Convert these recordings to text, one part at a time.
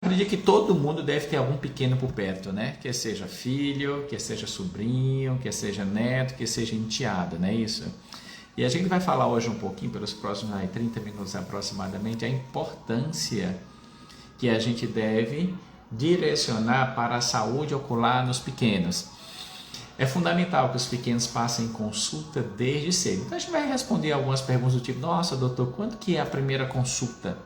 Acredito que todo mundo deve ter algum pequeno por perto, né? Que seja filho, que seja sobrinho, que seja neto, que seja enteado, não é isso? E a gente vai falar hoje um pouquinho, pelos próximos 30 minutos aproximadamente, a importância que a gente deve direcionar para a saúde ocular nos pequenos. É fundamental que os pequenos passem consulta desde cedo. Então a gente vai responder algumas perguntas do tipo: nossa, doutor, quando que é a primeira consulta?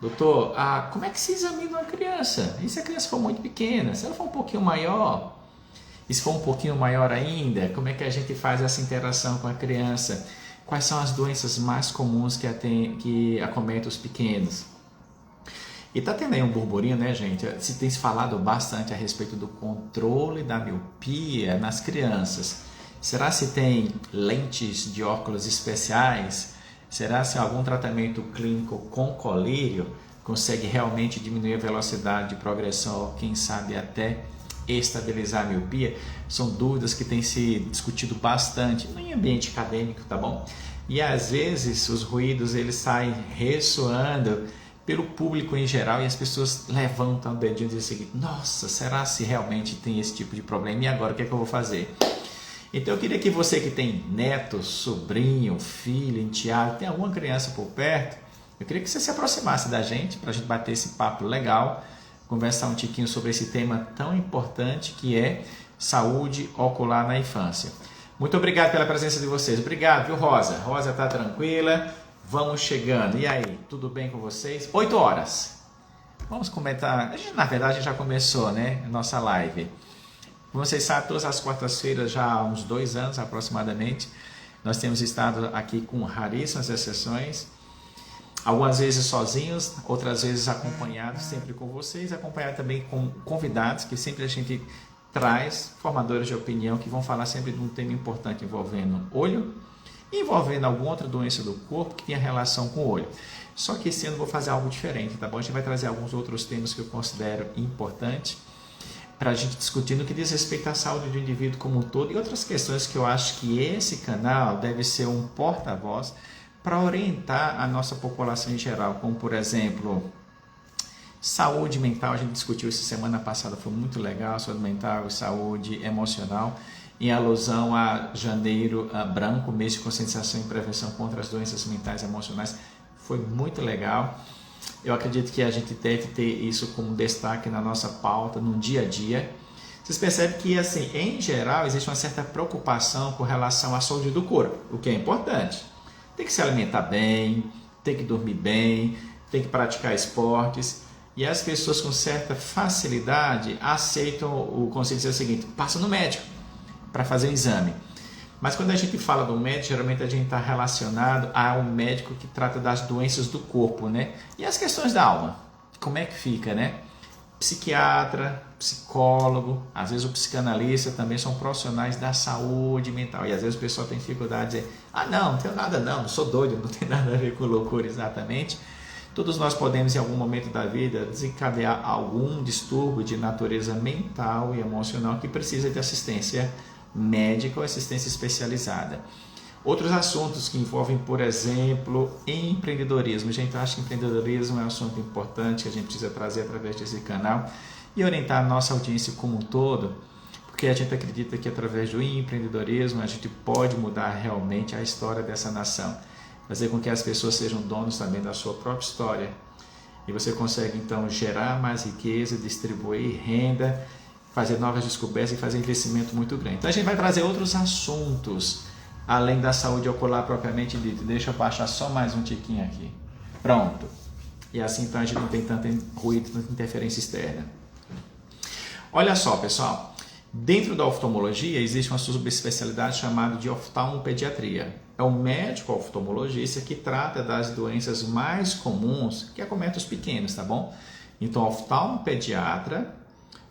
Doutor, como é que se examina uma criança? E se a criança for muito pequena? Se ela for um pouquinho maior? E se for um pouquinho maior ainda, como é que a gente faz essa interação com a criança? Quais são as doenças mais comuns que acometem os pequenos? E está tendo aí um burburinho, né, gente? Se tem se falado bastante a respeito do controle da miopia nas crianças. Será se tem lentes de óculos especiais? Será se algum tratamento clínico com colírio consegue realmente diminuir a velocidade de progressão ou quem sabe até estabilizar a miopia? São dúvidas que têm se discutido bastante no ambiente acadêmico, tá bom? E às vezes os ruídos eles saem ressoando pelo público em geral e as pessoas levantam o dedinho e dizem o seguinte: nossa, será se realmente tem esse tipo de problema? E agora o que é que eu vou fazer? Então eu queria que você que tem neto, sobrinho, filho, enteado, tem alguma criança por perto, eu queria que você se aproximasse da gente para a gente bater esse papo legal, conversar um tiquinho sobre esse tema tão importante que é saúde ocular na infância. Muito obrigado pela presença de vocês. Obrigado, viu, Rosa? Rosa tá tranquila. Vamos chegando. E aí, tudo bem com vocês? 8 horas. Vamos comentar. Na verdade, a gente já começou, né? Nossa live. Como vocês sabem, todas as quartas-feiras, já há uns 2 anos aproximadamente, nós temos estado aqui com raríssimas exceções. Algumas vezes sozinhos, outras vezes acompanhados, sempre com vocês. Acompanhado também com convidados, que sempre a gente traz, formadores de opinião, que vão falar sempre de um tema importante envolvendo olho, envolvendo alguma outra doença do corpo que tenha relação com o olho. Só que esse ano eu vou fazer algo diferente, tá bom? A gente vai trazer alguns outros temas que eu considero importantes para a gente discutir no que diz respeito à saúde do indivíduo como um todo e outras questões que eu acho que esse canal deve ser um porta-voz para orientar a nossa população em geral, como por exemplo, saúde mental. A gente discutiu isso semana passada, foi muito legal, saúde mental e saúde emocional, em alusão a Janeiro Branco, mês de conscientização e prevenção contra as doenças mentais e emocionais. Foi muito legal. Eu acredito que a gente deve ter isso como destaque na nossa pauta, no dia a dia. Vocês percebem que, assim, em geral, existe uma certa preocupação com relação à saúde do corpo, o que é importante. Tem que se alimentar bem, tem que dormir bem, tem que praticar esportes. E as pessoas com certa facilidade aceitam o conceito de dizer o seguinte: passa no médico para fazer o exame. Mas quando a gente fala do médico, geralmente a gente está relacionado ao médico que trata das doenças do corpo, né? E as questões da alma, como é que fica, né? Psiquiatra, psicólogo, às vezes o psicanalista também são profissionais da saúde mental. E às vezes o pessoal tem dificuldade de dizer: não tenho nada não sou doido, não tem nada a ver com loucura. Exatamente. Todos nós podemos, em algum momento da vida, desencadear algum distúrbio de natureza mental e emocional que precisa de assistência médica ou assistência especializada. Outros assuntos que envolvem, por exemplo, empreendedorismo. A gente acha que empreendedorismo é um assunto importante que a gente precisa trazer através desse canal e orientar a nossa audiência como um todo, porque a gente acredita que através do empreendedorismo a gente pode mudar realmente a história dessa nação, fazer com que as pessoas sejam donos também da sua própria história. E você consegue então gerar mais riqueza, distribuir renda, fazer novas descobertas e fazer investimento muito grande. Então a gente vai trazer outros assuntos, além da saúde ocular propriamente dita. Deixa eu baixar só mais um tiquinho aqui. Pronto. E assim então a gente não tem tanto ruído, tanta interferência externa. Olha só, pessoal. Dentro da oftalmologia existe uma subespecialidade chamada de oftalmopediatria. É o médico oftalmologista que trata das doenças mais comuns que acometem os pequenos, tá bom? Então, oftalmopediatra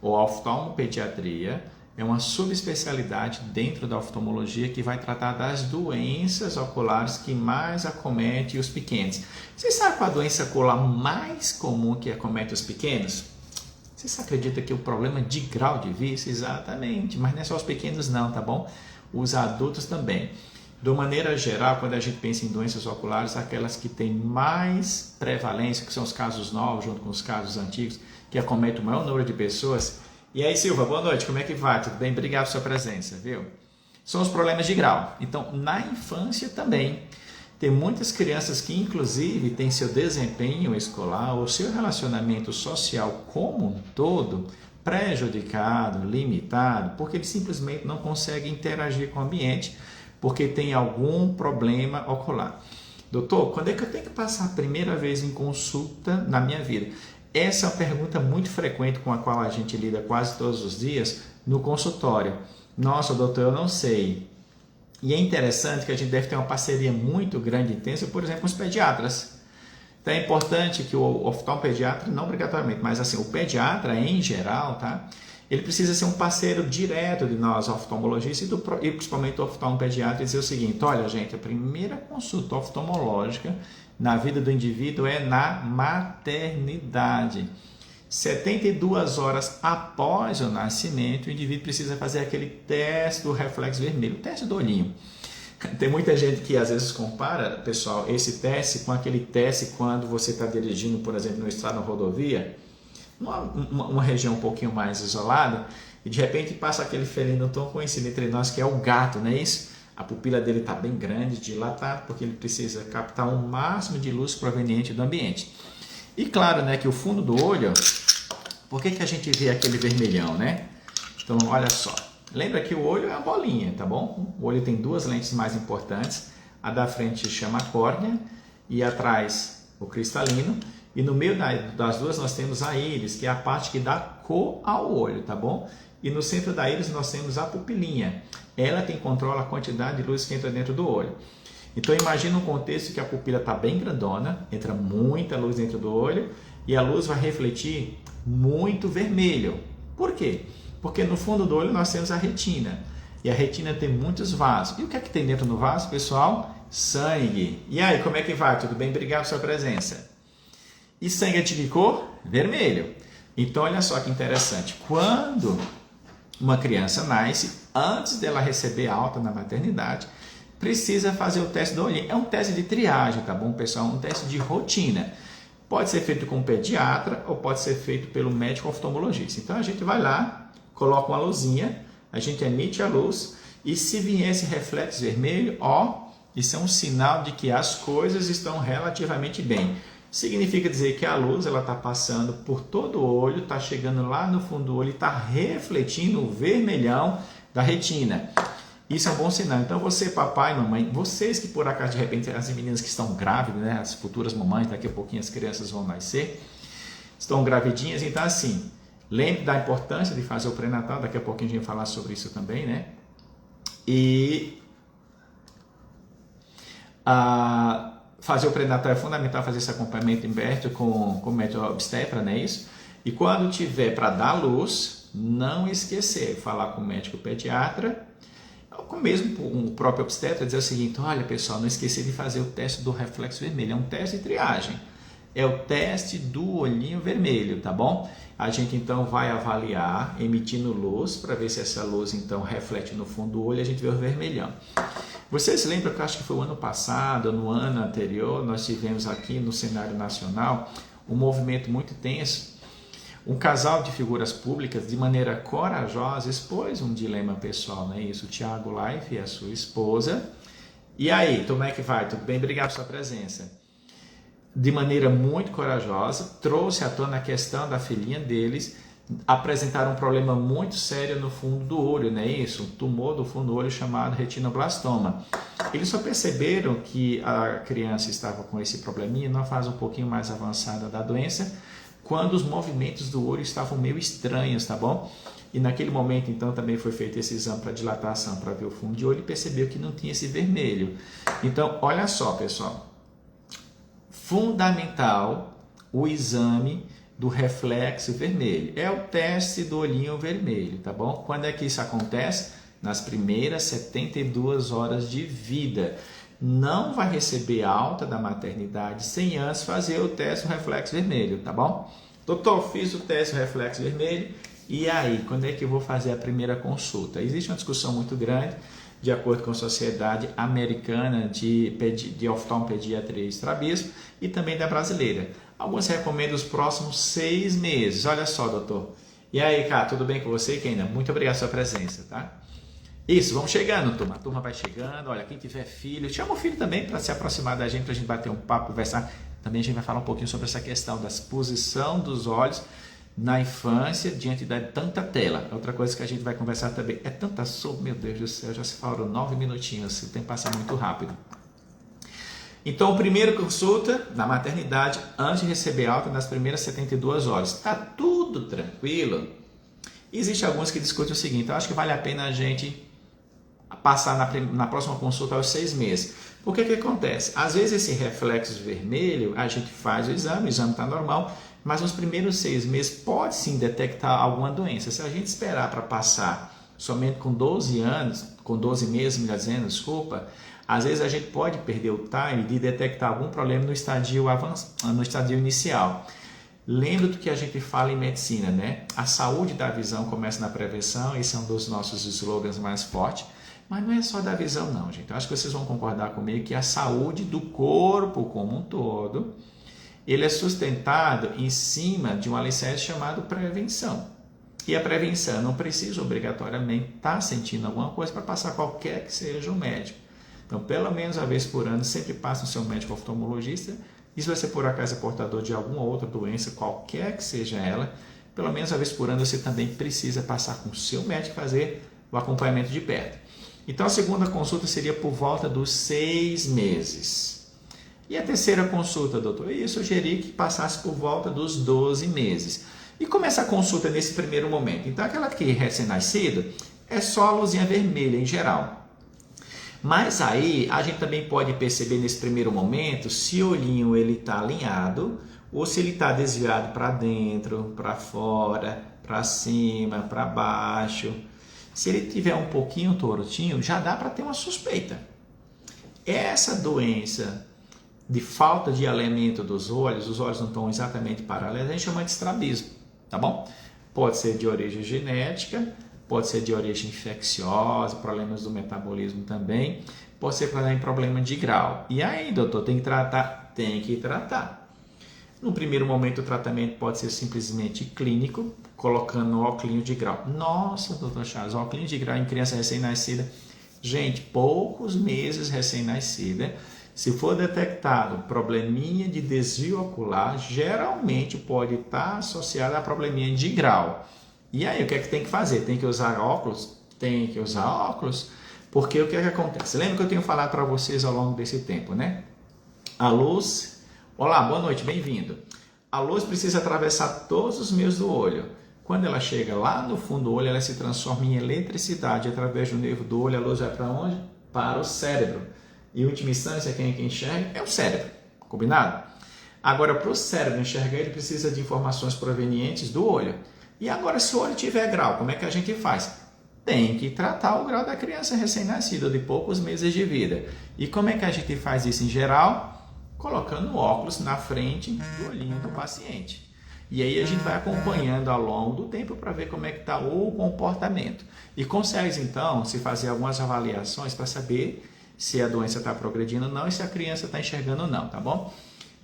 ou oftalmopediatria é uma subespecialidade dentro da oftalmologia que vai tratar das doenças oculares que mais acometem os pequenos. Você sabe qual a doença ocular mais comum que acomete os pequenos? Você acredita que o problema de grau de vista? Exatamente, mas não é só os pequenos não, tá bom? Os adultos também. De maneira geral, quando a gente pensa em doenças oculares, aquelas que têm mais prevalência, que são os casos novos junto com os casos antigos, que acomete o maior número de pessoas. E aí, Silva, boa noite, como é que vai? Tudo bem? Obrigado pela sua presença, viu? São os problemas de grau. Então, na infância também, tem muitas crianças que, inclusive, têm seu desempenho escolar ou seu relacionamento social como um todo prejudicado, limitado, porque eles simplesmente não conseguem interagir com o ambiente, porque tem algum problema ocular. Doutor, quando é que eu tenho que passar a primeira vez em consulta na minha vida? Essa é uma pergunta muito frequente com a qual a gente lida quase todos os dias no consultório. Nossa, doutor, eu não sei. E é interessante que a gente deve ter uma parceria muito grande e intensa, por exemplo, com os pediatras. Então é importante que o oftalmopediatra, não obrigatoriamente, mas assim, o pediatra em geral, tá? Ele precisa ser um parceiro direto de nós, oftalmologistas, e principalmente do oftalmopediatra, e dizer o seguinte: olha, gente, a primeira consulta oftalmológica na vida do indivíduo é na maternidade. 72 horas após o nascimento, o indivíduo precisa fazer aquele teste do reflexo vermelho, o teste do olhinho. Tem muita gente que às vezes compara, pessoal, esse teste com aquele teste quando você está dirigindo, por exemplo, no estrada ou rodovia, uma região um pouquinho mais isolada, e de repente passa aquele felino tão conhecido entre nós que é o gato, não é isso? A pupila dele está bem grande, dilatada, porque ele precisa captar o máximo de luz proveniente do ambiente. E claro, né, que o fundo do olho, por que a gente vê aquele vermelhão, né? Então, olha só. Lembra que o olho é uma bolinha, tá bom? O olho tem duas lentes mais importantes. A da frente se chama córnea e atrás o cristalino. E no meio das duas nós temos a íris, que é a parte que dá cor ao olho, tá bom? E no centro da íris nós temos a pupilinha. Ela quem controla a quantidade de luz que entra dentro do olho. Então imagina um contexto que a pupila está bem grandona, entra muita luz dentro do olho e a luz vai refletir muito vermelho. Por quê? Porque no fundo do olho nós temos a retina. E a retina tem muitos vasos. E o que é que tem dentro do vaso, pessoal? Sangue. E aí, como é que vai? Tudo bem? Obrigado pela sua presença. E sangue é de que cor? Vermelho. Então, olha só que interessante. Quando uma criança nasce, antes dela receber alta na maternidade, precisa fazer o teste do olhinho. É um teste de triagem, tá bom, pessoal? Um teste de rotina. Pode ser feito com o pediatra ou pode ser feito pelo médico oftalmologista. Então, a gente vai lá, coloca uma luzinha, a gente emite a luz e se vier esse reflexo vermelho, ó, isso é um sinal de que as coisas estão relativamente bem. Significa dizer que a luz ela está passando por todo o olho, está chegando lá no fundo do olho e está refletindo o vermelhão da retina. Isso é um bom sinal. Então você, papai, mamãe, vocês que por acaso de repente as meninas que estão grávidas, né, as futuras mamães, daqui a pouquinho as crianças vão nascer, estão gravidinhas, então assim, lembre da importância de fazer o pré-natal, daqui a pouquinho a gente vai falar sobre isso também, né? E fazer o pré-natal é fundamental, fazer esse acompanhamento em com o médico obstetra, não é isso? E quando tiver para dar luz, não esquecer, falar com o médico pediatra, ou mesmo o próprio obstetra, dizer o seguinte: olha pessoal, não esqueci de fazer o teste do reflexo vermelho, é um teste de triagem, é o teste do olhinho vermelho, tá bom? A gente então vai avaliar, emitindo luz, para ver se essa luz então reflete no fundo do olho e a gente vê o vermelhão. Vocês lembram que eu acho que foi o ano passado, no ano anterior, nós tivemos aqui no cenário nacional um movimento muito tenso. Um casal de figuras públicas, de maneira corajosa, expôs um dilema pessoal, não é isso? O Thiago Life e a sua esposa. E aí, como é que vai? Tudo bem? Obrigado pela sua presença. De maneira muito corajosa, trouxe à tona a questão da filhinha deles, apresentaram um problema muito sério no fundo do olho, não é isso? Um tumor do fundo do olho chamado retinoblastoma. Eles só perceberam que a criança estava com esse probleminha numa fase um pouquinho mais avançada da doença, quando os movimentos do olho estavam meio estranhos, tá bom? E naquele momento, então, também foi feito esse exame para dilatação, para ver o fundo de olho e percebeu que não tinha esse vermelho. Então, olha só, pessoal. Fundamental o exame do reflexo vermelho. É o teste do olhinho vermelho, tá bom? Quando é que isso acontece? Nas primeiras 72 horas de vida. Não vai receber alta da maternidade sem antes fazer o teste do reflexo vermelho, tá bom? Doutor, fiz o teste do reflexo vermelho, e aí, quando é que eu vou fazer a primeira consulta? Existe uma discussão muito grande, de acordo com a Sociedade Americana de Oftalmopediatria e Estrabismo, e também da brasileira. Alguns recomendam os próximos 6 meses. Olha só, doutor. E aí, cara, tudo bem com você, Keina? Muito obrigado pela sua presença, tá? Isso, vamos chegando, turma. A turma vai chegando. Olha, quem tiver filho, chama o filho também para se aproximar da gente, para a gente bater um papo, conversar. Também a gente vai falar um pouquinho sobre essa questão da posição dos olhos na infância diante de tanta tela. Outra coisa que a gente vai conversar também é tanta sopa, meu Deus do céu, já se falaram 9 minutinhos, o tempo passa muito rápido. Então, primeiro consulta na maternidade, antes de receber alta, nas primeiras 72 horas. Está tudo tranquilo? Existem alguns que discutem o seguinte, eu acho que vale a pena a gente passar na próxima consulta aos 6 meses. Por que acontece? Às vezes esse reflexo vermelho, a gente faz o exame está normal, mas nos primeiros 6 meses pode sim detectar alguma doença. Se a gente esperar para passar somente com 12 anos, com 12 meses, melhor dizendo, desculpa, às vezes a gente pode perder o time de detectar algum problema no estadio inicial. Lembra do que a gente fala em medicina, né? A saúde da visão começa na prevenção, esse é um dos nossos slogans mais fortes. Mas não é só da visão não, gente. Eu acho que vocês vão concordar comigo que a saúde do corpo como um todo, ele é sustentado em cima de um alicerce chamado prevenção. E a prevenção não precisa obrigatoriamente estar sentindo alguma coisa para passar qualquer que seja o médico. Então, pelo menos uma vez por ano, sempre passa no seu médico oftalmologista. E se você por acaso é portador de alguma outra doença, qualquer que seja ela, pelo menos uma vez por ano você também precisa passar com o seu médico e fazer o acompanhamento de perto. Então, a segunda consulta seria por volta dos 6 meses. E a terceira consulta, doutor? Eu sugeri que passasse por volta dos 12 meses. E como essa consulta nesse primeiro momento? Então, aquela que é recém-nascida é só a luzinha vermelha em geral. Mas aí, a gente também pode perceber nesse primeiro momento se o olhinho está alinhado ou se ele está desviado para dentro, para fora, para cima, para baixo. Se ele tiver um pouquinho tortinho, já dá para ter uma suspeita. Essa doença de falta de alinhamento dos olhos, os olhos não estão exatamente paralelos, a gente chama de estrabismo, tá bom? Pode ser de origem genética, pode ser de origem infecciosa, problemas do metabolismo também, pode ser problema de grau. E aí, doutor, tem que tratar? Tem que tratar. No primeiro momento, o tratamento pode ser simplesmente clínico, colocando óculos de grau. Nossa, doutor Charles, óculos de grau em criança recém-nascida. Gente, poucos meses recém-nascida. Se for detectado probleminha de desvio ocular, geralmente pode estar associado a probleminha de grau. E aí, o que é que tem que fazer? Tem que usar óculos? Tem que usar óculos. Porque o que é que acontece? Lembra que eu tenho falado para vocês ao longo desse tempo, né? A luz... Olá, boa noite, bem-vindo. A luz precisa atravessar todos os meios do olho. Quando ela chega lá no fundo do olho, ela se transforma em eletricidade através do nervo do olho. A luz vai para onde? Para o cérebro. E, em última instância, quem é que enxerga? É o cérebro. Combinado? Agora, para o cérebro enxergar, ele precisa de informações provenientes do olho. E agora, se o olho tiver grau, como é que a gente faz? Tem que tratar o grau da criança recém-nascida, de poucos meses de vida. E como é que a gente faz isso em geral? Colocando óculos na frente do olhinho do paciente. E aí a gente vai acompanhando ao longo do tempo para ver como é que está o comportamento. E consegue, então, se fazer algumas avaliações para saber se a doença está progredindo ou não e se a criança está enxergando ou não, tá bom?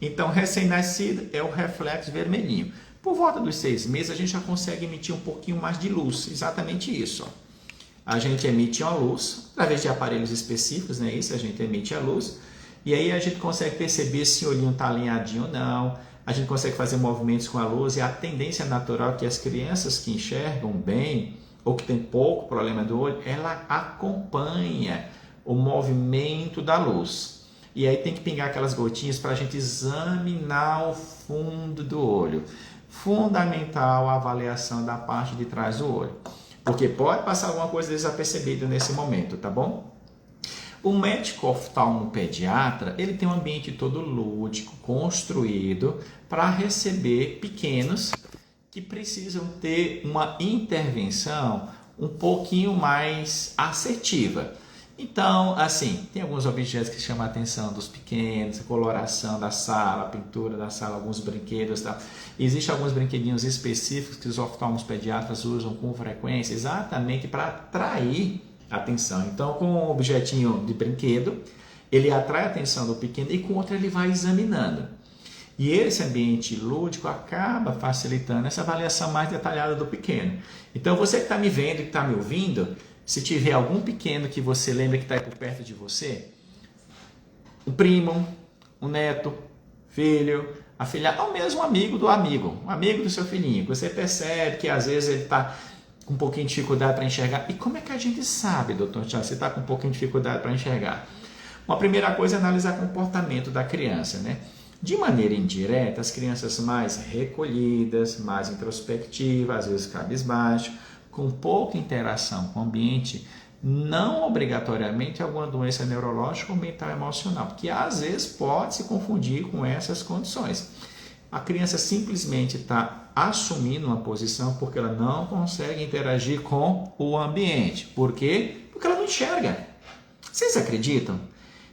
Então, recém-nascido é o reflexo vermelhinho. Por volta dos 6 meses, a gente já consegue emitir um pouquinho mais de luz. Exatamente isso. Ó. A gente emite uma luz, através de aparelhos específicos, né? Isso, a gente emite a luz. E aí a gente consegue perceber se o olhinho está alinhadinho ou não. A gente consegue fazer movimentos com a luz. E a tendência natural é que as crianças que enxergam bem ou que tem pouco problema do olho, ela acompanha o movimento da luz. E aí tem que pingar aquelas gotinhas para a gente examinar o fundo do olho. Fundamental a avaliação da parte de trás do olho. Porque pode passar alguma coisa desapercebida nesse momento, tá bom? O médico oftalmopediatra, ele tem um ambiente todo lúdico, construído para receber pequenos que precisam ter uma intervenção um pouquinho mais assertiva. Então, assim, tem alguns objetos que chamam a atenção dos pequenos, a coloração da sala, a pintura da sala, alguns brinquedos, tá? Existem alguns brinquedinhos específicos que os oftalmopediatras usam com frequência exatamente para atrair atenção. Então, com um objetinho de brinquedo, ele atrai a atenção do pequeno e com outro ele vai examinando. E esse ambiente lúdico acaba facilitando essa avaliação mais detalhada do pequeno. Então, você que está me vendo e que está me ouvindo, se tiver algum pequeno que você lembra que está aí por perto de você, um primo, um neto, filho, afilhado, ou mesmo um amigo do amigo, um amigo do seu filhinho, que você percebe que às vezes ele está com um pouquinho de dificuldade para enxergar. E como é que a gente sabe, doutor Tiago, se está com um pouquinho de dificuldade para enxergar? Uma primeira coisa é analisar o comportamento da criança, né? De maneira indireta, as crianças mais recolhidas, mais introspectivas, às vezes cabisbaixo, com pouca interação com o ambiente, não obrigatoriamente alguma doença neurológica ou mental emocional, porque às vezes pode se confundir com essas condições. A criança simplesmente está assumindo uma posição porque ela não consegue interagir com o ambiente. Por quê? Porque ela não enxerga. Vocês acreditam?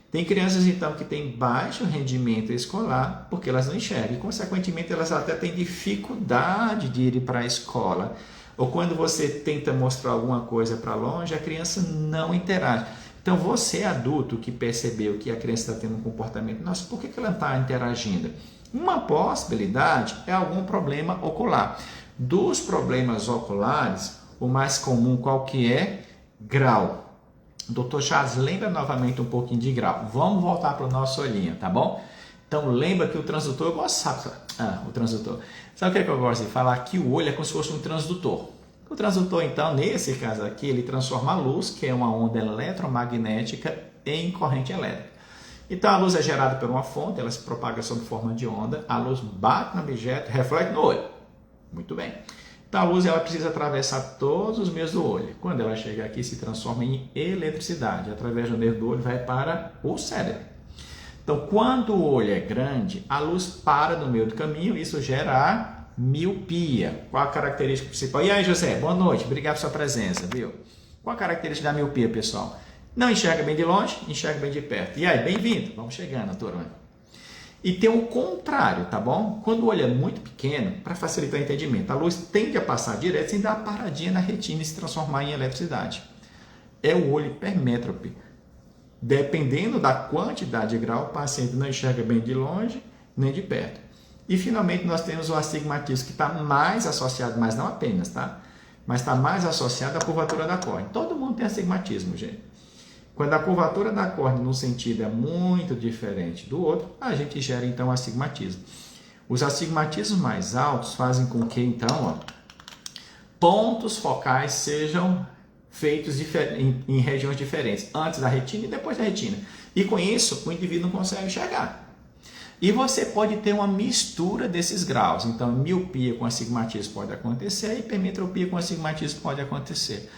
Tem crianças, então, que têm baixo rendimento escolar porque elas não enxergam e, consequentemente, elas até têm dificuldade de ir para a escola. Ou quando você tenta mostrar alguma coisa para longe, a criança não interage. Então, você adulto que percebeu que a criança está tendo um comportamento, nossa, por que ela não está interagindo? Uma possibilidade é algum problema ocular. Dos problemas oculares, o mais comum qual que é? Grau. Dr. Charles, lembra novamente um pouquinho de grau. Vamos voltar para o nosso olhinho, tá bom? Então, lembra que o transdutor, eu gosto, sabe? O transdutor. Sabe o que eu gosto de falar? Que o olho é como se fosse um transdutor. O transdutor, então, nesse caso aqui, ele transforma a luz, que é uma onda eletromagnética, em corrente elétrica. Então, a luz é gerada por uma fonte, ela se propaga sob forma de onda, a luz bate no objeto, reflete no olho. Muito bem. Então, a luz ela precisa atravessar todos os meios do olho. Quando ela chega aqui, se transforma em eletricidade. Através do nervo do olho, vai para o cérebro. Então, quando o olho é grande, a luz para no meio do caminho, isso gera a miopia. Qual a característica principal? E aí, José, boa noite, obrigado pela sua presença, viu? Qual a característica da miopia, pessoal? Não enxerga bem de longe, enxerga bem de perto. E aí, bem-vindo, vamos chegando, turma. E tem o contrário, tá bom? Quando o olho é muito pequeno, para facilitar o entendimento, a luz tende a passar direto sem dar uma paradinha na retina e se transformar em eletricidade. É o olho hipermétrope. Dependendo da quantidade de grau, o paciente não enxerga bem de longe nem de perto. E finalmente nós temos o astigmatismo, que está mais associado, mas não apenas, tá? Mas está mais associado à curvatura da córnea. Todo mundo tem astigmatismo, gente. Quando a curvatura da córnea num sentido é muito diferente do outro, a gente gera então astigmatismo. Os astigmatismos mais altos fazem com que então pontos focais sejam feitos em regiões diferentes, antes da retina e depois da retina. E com isso, o indivíduo não consegue enxergar. E você pode ter uma mistura desses graus. Então, miopia com astigmatismo pode acontecer, hipermetropia com astigmatismo pode acontecer.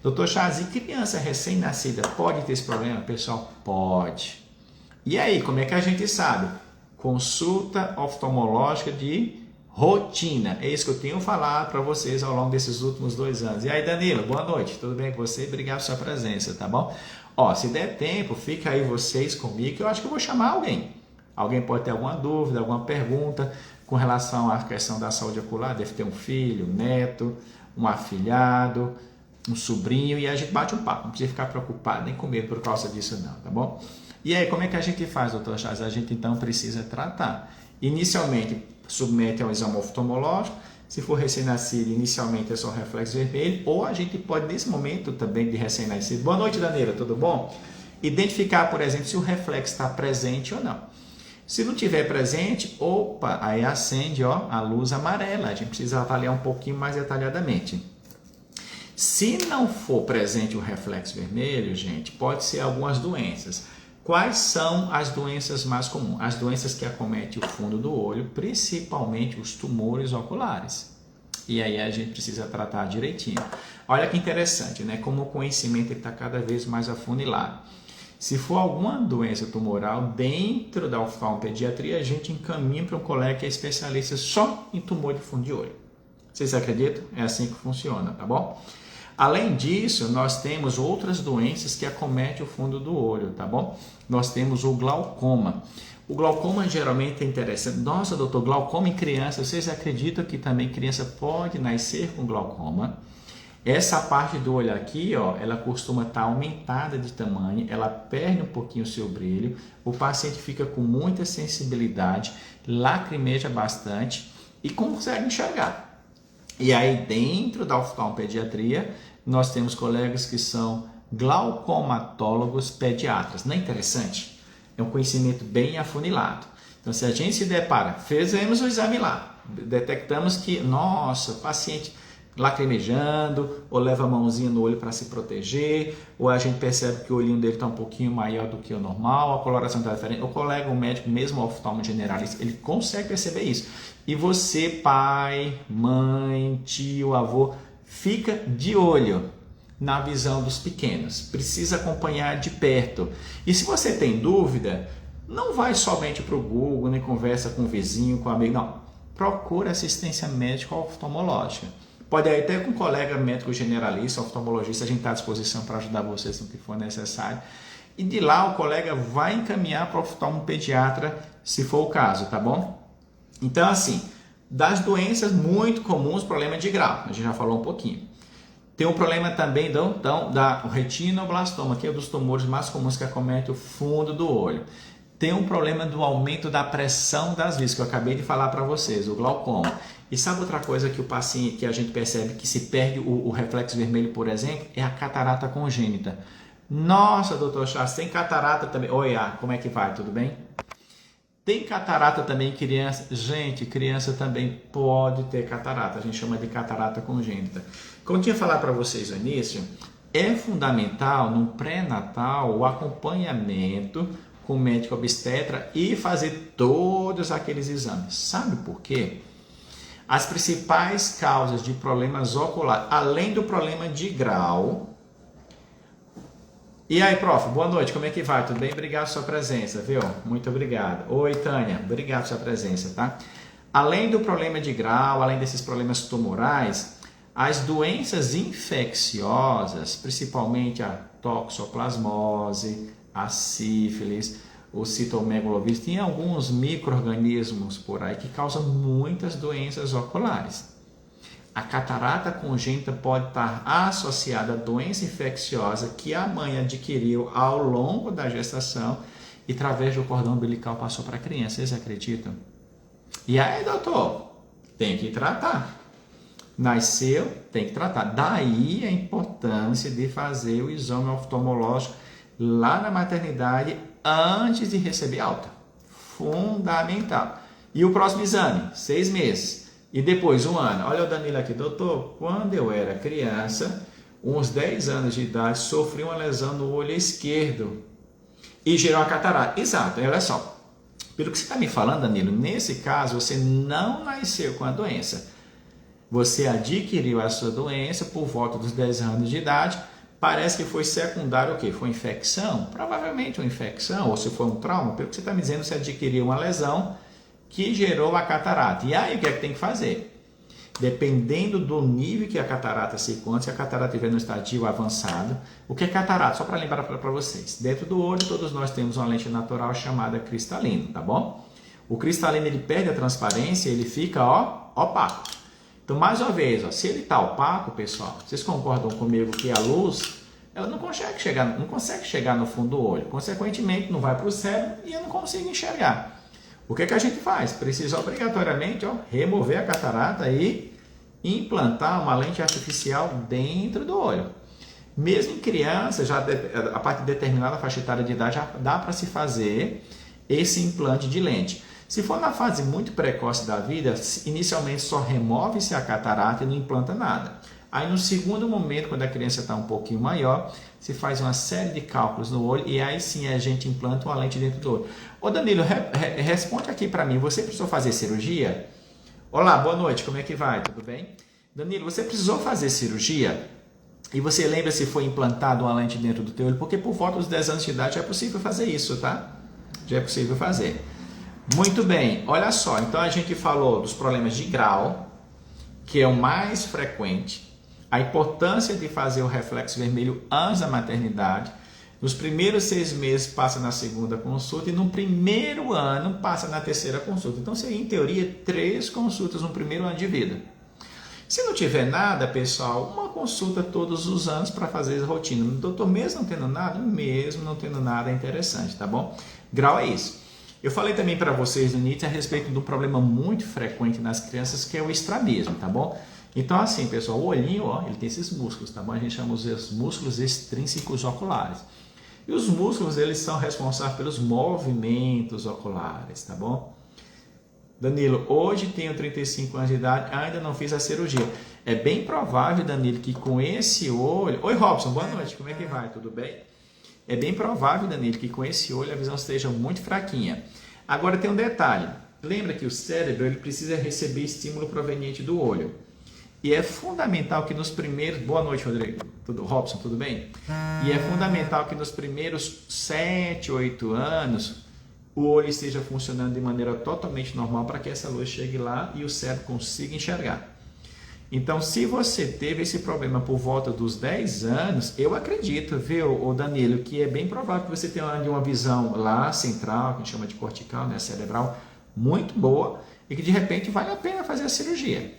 Doutor Charles, e criança recém-nascida pode ter esse problema, pessoal? Pode. E aí, como é que a gente sabe? Consulta oftalmológica de rotina. É isso que eu tenho falado para vocês ao longo desses últimos 2 anos. E aí, Danilo, boa noite. Tudo bem com você? Obrigado pela sua presença, tá bom? Ó, se der tempo, fica aí vocês comigo, que eu acho que eu vou chamar alguém. Alguém pode ter alguma dúvida, alguma pergunta com relação à questão da saúde ocular. Deve ter um filho, um neto, um afilhado, um sobrinho, e a gente bate um papo, não precisa ficar preocupado nem com medo por causa disso não, tá bom? E aí, como é que a gente faz, doutor Charles? A gente então precisa tratar. Inicialmente, submete ao exame oftalmológico, se for recém-nascido, inicialmente é só reflexo vermelho, ou a gente pode, nesse momento também de recém-nascido, boa noite, Danila, tudo bom? Identificar, por exemplo, se o reflexo está presente ou não. Se não tiver presente, opa, aí acende a luz amarela, a gente precisa avaliar um pouquinho mais detalhadamente. Se não for presente o reflexo vermelho, gente, pode ser algumas doenças. Quais são as doenças mais comuns? As doenças que acometem o fundo do olho, principalmente os tumores oculares. E aí a gente precisa tratar direitinho. Olha que interessante, né? Como o conhecimento está cada vez mais afunilado. Se for alguma doença tumoral dentro da oftalmopediatria, a gente encaminha para um colega que é especialista só em tumor de fundo de olho. Vocês acreditam? É assim que funciona, tá bom? Além disso, nós temos outras doenças que acometem o fundo do olho, tá bom? Nós temos o glaucoma. O glaucoma geralmente é interessante. Nossa, doutor, glaucoma em criança, vocês acreditam que também criança pode nascer com glaucoma? Essa parte do olho aqui, ó, ela costuma estar aumentada de tamanho, ela perde um pouquinho o seu brilho, o paciente fica com muita sensibilidade, lacrimeja bastante e consegue enxergar. E aí dentro da oftalmopediatria, nós temos colegas que são glaucomatólogos pediatras. Não é interessante? É um conhecimento bem afunilado. Então, se a gente se depara, fizemos o exame lá, detectamos que, nossa, o paciente lacrimejando, ou leva a mãozinha no olho para se proteger, ou a gente percebe que o olhinho dele está um pouquinho maior do que o normal, a coloração está diferente. O colega, o médico, mesmo o oftalmo generalista, ele consegue perceber isso. E você, pai, mãe, tio, avô, fica de olho na visão dos pequenos. Precisa acompanhar de perto. E se você tem dúvida, não vai somente para o Google, nem conversa com o vizinho, com o amigo, não. Procura assistência médica oftalmológica. Pode ir até com um colega médico generalista, oftalmologista, a gente está à disposição para ajudar vocês no que for necessário. E de lá o colega vai encaminhar para o oftalmopediatra, se for o caso, tá bom? Então, assim, das doenças muito comuns, problema de grau, a gente já falou um pouquinho. Tem um problema também da retinoblastoma, que é um dos tumores mais comuns que acomete o fundo do olho. Tem um problema do aumento da pressão das vísceras, que eu acabei de falar para vocês, o glaucoma. E sabe outra coisa que o paciente, que a gente percebe que se perde o reflexo vermelho, por exemplo, é a catarata congênita. Nossa, doutor Charles, tem catarata também. Oi, como é que vai? Tudo bem? Tem catarata também em criança. Gente, criança também pode ter catarata. A gente chama de catarata congênita. Como eu tinha falado para vocês no início, é fundamental no pré-natal o acompanhamento com o médico obstetra e fazer todos aqueles exames. Sabe por quê? As principais causas de problemas oculares, além do problema de grau. E aí, prof, boa noite, como é que vai? Tudo bem? Obrigado pela sua presença, viu? Muito obrigado. Oi, Tânia, obrigado pela sua presença, tá? Além do problema de grau, além desses problemas tumorais, as doenças infecciosas, principalmente a toxoplasmose, a sífilis, o citomegalovírus, tem alguns micro-organismos por aí que causam muitas doenças oculares. A catarata congênita pode estar associada à doença infecciosa que a mãe adquiriu ao longo da gestação e através do cordão umbilical passou para a criança. Vocês acreditam? E aí, doutor, tem que tratar. Nasceu, tem que tratar. Daí a importância de fazer o exame oftalmológico lá na maternidade antes de receber alta. Fundamental. E o próximo exame, 6 meses. E depois 1 ano. Olha o Danilo aqui, doutor, quando eu era criança, uns 10 anos de idade, sofri uma lesão no olho esquerdo e gerou uma catarata. Exato, olha só. Pelo que você está me falando, Danilo, nesse caso você não nasceu com a doença. Você adquiriu a sua doença por volta dos 10 anos de idade. Parece que foi secundário o quê? Foi infecção? Provavelmente uma infecção, ou se foi um trauma. Pelo que você está me dizendo, você adquiriu uma lesão que gerou a catarata. E aí o que é que tem que fazer? Dependendo do nível que a catarata se encontra, se a catarata estiver no estadio avançado, o que é catarata? Só para lembrar para vocês. Dentro do olho, todos nós temos uma lente natural chamada cristalino, tá bom? O cristalino, ele perde a transparência, ele fica, ó, opaco. Então, mais uma vez, ó, se ele está opaco, pessoal, vocês concordam comigo que a luz, ela não consegue chegar no fundo do olho. Consequentemente, não vai para o cérebro e eu não consigo enxergar. O que a gente faz? Precisa obrigatoriamente remover a catarata e implantar uma lente artificial dentro do olho. Mesmo em criança, já a partir de determinada faixa etária de idade, já dá para se fazer esse implante de lente. Se for na fase muito precoce da vida, inicialmente só remove-se a catarata e não implanta nada. Aí no segundo momento, quando a criança está um pouquinho maior, se faz uma série de cálculos no olho e aí sim a gente implanta uma lente dentro do olho. Ô Danilo, responde aqui para mim, você precisou fazer cirurgia? Olá, boa noite, como é que vai? Tudo bem? Danilo, você precisou fazer cirurgia? E você lembra se foi implantado uma lente dentro do teu olho? Porque por volta dos 10 anos de idade já é possível fazer isso, tá? Já é possível fazer. Muito bem, olha só, então a gente falou dos problemas de grau, que é o mais frequente, a importância de fazer o reflexo vermelho antes da maternidade, nos primeiros 6 meses passa na segunda consulta e no primeiro ano passa na terceira consulta. Então seria em teoria 3 consultas no primeiro ano de vida. Se não tiver nada, pessoal, uma consulta todos os anos para fazer a rotina. Doutor, mesmo não tendo nada, é interessante, tá bom? Grau é isso. Eu falei também para vocês no início a respeito de um problema muito frequente nas crianças, que é o estrabismo, tá bom? Então, assim, pessoal, o olhinho, ó, ele tem esses músculos, tá bom? A gente chama os músculos extrínsecos oculares. E os músculos, eles são responsáveis pelos movimentos oculares, tá bom? Danilo, hoje tenho 35 anos de idade, ainda não fiz a cirurgia. É bem provável, Danilo, que com esse olho... Oi, Robson, boa noite, como é que vai? Tudo bem? É bem provável, Danilo, que com esse olho a visão esteja muito fraquinha. Agora tem um detalhe. Lembra que o cérebro ele precisa receber estímulo proveniente do olho. E é fundamental que nos primeiros... Boa noite, Rodrigo. Robson, tudo bem? E é fundamental que nos primeiros 7, 8 anos... o olho esteja funcionando de maneira totalmente normal para que essa luz chegue lá e o cérebro consiga enxergar. Então, se você teve esse problema por volta dos 10 anos, eu acredito, viu, Danilo, que é bem provável que você tenha uma visão lá central, que a gente chama de cortical, né, cerebral, muito boa e que de repente vale a pena fazer a cirurgia.